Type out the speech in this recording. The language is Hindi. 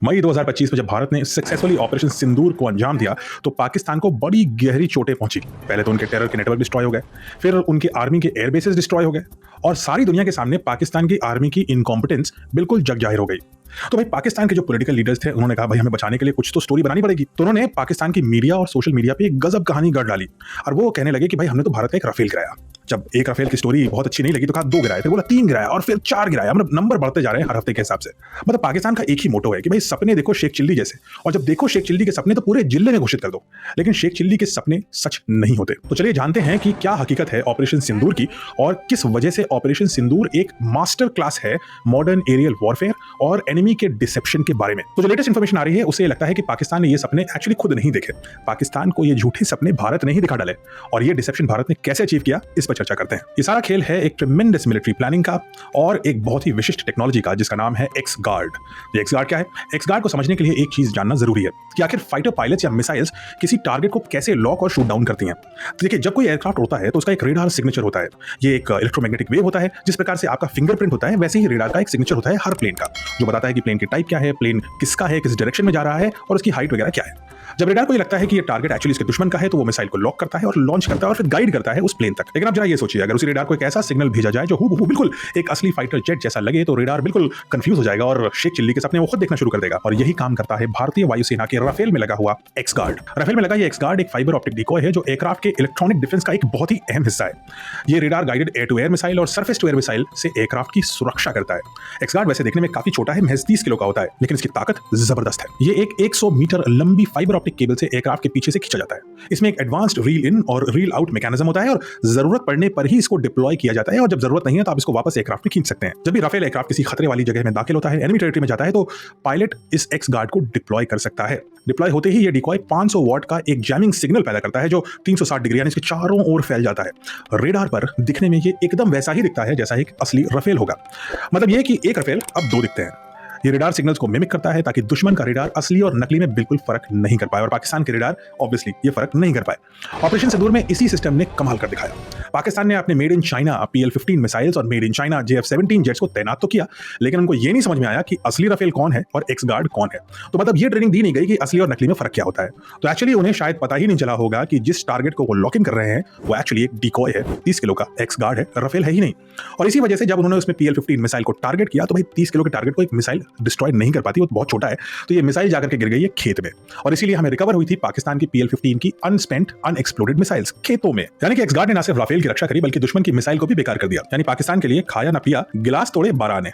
मई 2025 में जब भारत ने सक्सेसफुली ऑपरेशन सिंदूर को अंजाम दिया तो पाकिस्तान को बड़ी गहरी चोटें पहुंची। पहले तो उनके टेरर के नेटवर्क डिस्ट्रॉय हो गए, फिर उनके आर्मी के एयरबेसेस डिस्ट्रॉय हो गए और सारी दुनिया के सामने पाकिस्तान की आर्मी की इनकॉम्पिटेंस बिल्कुल जग जाहिर हो गई। तो भाई पाकिस्तान के जो पॉलिटिकल लीडर्स थे उन्होंने कहा भाई हमें बचाने के लिए कुछ तो स्टोरी बनानी पड़ेगी। तो उन्होंने पाकिस्तान की मीडिया और सोशल मीडिया पे एक गजब कहानी गढ़ डाली और वो कहने लगे कि भाई हमने तो भारत का एक राफेल गिराया। जब एक राफेल की स्टोरी बहुत अच्छी नहीं लगी तो कहा 2 गिराए, फिर बोला 3 गिराया और फिर 4 गिराया। मतलब नंबर बढ़ते जा रहे हैं हर हफ्ते के हिसाब से। मतलब पाकिस्तान का एक ही मोटो है कि भाई सपने देखो शेख चिल्ली जैसे, और जब देखो शेख चिल्ली के सपने तो पूरे जिले में घोषित कर दो। लेकिन शेख चिल्ली के सपने सच नहीं होते। तो चलिए जानते हैं कि क्या हकीकत है ऑपरेशन सिंदूर की और किस वजह से ऑपरेशन सिंदूर एक मास्टर क्लास है मॉडर्न एरियल वॉरफेयर और एनिमी के डिसेप्शन के बारे में। तो जो लेटेस्ट इंफॉर्मेशन आ रही है उससे लगता है कि पाकिस्तान ने ये सपने एक्चुअली खुद नहीं देखे, पाकिस्तान को ये झूठे सपने भारत ने ही दिखा डाले और ये डिसेप्शन भारत ने कैसे अचीव किया इस पर चर्चा करते हैं। ये सारा खेल है एक ट्रेमेंडस मिलिट्री प्लानिंग का और एक बहुत ही विशिष्ट टेक्नोलॉजी का जिसका नाम है एक्स गार्ड। ये एक्स गार्ड क्या है? एक्स गार्ड को समझने के लिए एक चीज जानना जरूरी है कि आखिर फाइटर पायलट्स या मिसाइल्स किसी टारगेट को कैसे लॉक और शूट डाउन करती हैं। तो देखिए जब कोई एयरक्राफ्ट उड़ता है तो उसका एक रेडार सिग्नेचर होता है। ये एक इलेक्ट्रोमैग्नेटिक वेव होता है। जिस प्रकार से आपका फिंगरप्रिंट होता है वैसे ही रेडार का एक सिग्नेचर होता है हर प्लेन का, जो बताता है कि प्लेन की टाइप क्या है, प्लेन किसका है, किस डायरेक्शन में जा रहा है और उसकी हाइट वगैरह क्या है। जब रेडार को ये लगता है कि ये टारगेट एक्चुअली इसके दुश्मन का है तो वो मिसाइल को लॉक करता है और लॉन्च करता है और फिर गाइड करता है उस प्लेन तक। लेकिन आप जरा ये सोचिए अगर उसी रेडार को एक ऐसा सिग्नल भेजा जाए जो हूबहू बिल्कुल एक असली फाइटर जेट जैसा लगे तो रेडार बिल्कुल कंफ्यूज हो जाएगा और शेख चिल्ली के सपने वो खुद देखना शुरू कर देगा। और यही काम करता है भारतीय वायुसेना के राफेल में लगा हुआ एक्स गार्ड। राफेल में लगा ये एक्स गार्ड एक फाइबर ऑप्टिक डिकॉय है जो एयरक्राफ्ट के इलेक्ट्रॉनिक डिफेंस का एक बहुत ही अहम हिस्सा है। ये radar guided air to air missile और सरफेस टू एयर मिसाइल से एयरक्राफ्ट की सुरक्षा करता है। एक्स गार्ड वैसे देखने में काफी छोटा है, महज 30 किलो का होता है, लेकिन इसकी ताकत जबरदस्त है। ये एक 100 मीटर लंबी फाइबर ऑप्टिक केबल से एयरक्राफ्ट के पीछे से खींचा जाता है। इसमें एक एडवांस्ड रील इन और रील आउट मैकेनिज्म होता है और जरूरत पड़ने पर ही इसको डिप्लॉय किया जाता है और जब जरूरत नहीं है तो आप इसको वापस एयरक्राफ्ट में खींच सकते हैं। जब भी राफेल एयरक्राफ्ट किसी खतरे वाली जगह में दाखिल होता है, एनिमी टेरिटरी में जाता है, तो पायलट इस एक्स गार्ड को डिप्लॉय कर सकता है। डिप्लॉय होते ही ये डिकॉय 500 वॉट का एक जैमिंग सिग्नल पैदा करता है जो 360 डिग्री यानी इसके चारों ओर फैल जाता है। रेडार पर दिखने में ये एकदम वैसा ही दिखता है जैसा एक असली राफेल होगा। मतलब ये कि एक राफेल अब 2 दिखते हैं। ये रेडार सिग्नल्स को मिमिक करता है ताकि दुश्मन का रेडार असली और नकली में बिल्कुल फर्क नहीं कर पाए और पाकिस्तान के रेडार ऑब्वियसली ये फर्क नहीं कर पाए। ऑपरेशन सिंदूर में इसी सिस्टम ने कमाल कर दिखाया। पाकिस्तान ने अपने made in China PL-15 missiles और made in China JF-17 jets को तैनात तो किया, लेकिन उनको ये नहीं समझ में आया कि असली राफेल कौन है और एक्स गार्ड कौन है। तो मतलब ये ट्रेनिंग दी नहीं गई कि असली और नकली में फर्क क्या होता है। तो एक्चुअली उन्हें शायद पता ही नहीं चला होगा कि जिस टारगेट को वो लॉकिंग कर रहे हैं वो एक्चुअली एक डिकॉय है, 30 किलो का एक्स गार्ड है, राफेल है ही नहीं। और इसी वजह से जब उन्होंने उसमें PL-15 मिसाइल को टारगेट किया तो भाई 30 किलो के टारगेट को एक मिसाइल डिस्ट्रॉय नहीं कर पाती, वो बहुत छोटा है। तो ये मिसाइल जाकर के गिर गई है खेत में और इसीलिए हमें रिकवर हुई थी पाकिस्तान की PL-15 की अनस्पेंट अनएक्सप्लोडेड मिसाइल्स खेतों में। यानी कि एक्स गार्ड ने ना सिर्फ राफेल की रक्षा करी बल्कि दुश्मन की मिसाइल को भी बेकार कर दिया। यानी पाकिस्तान के लिए खाया ना पिया, गिलास तोड़े 12 ने।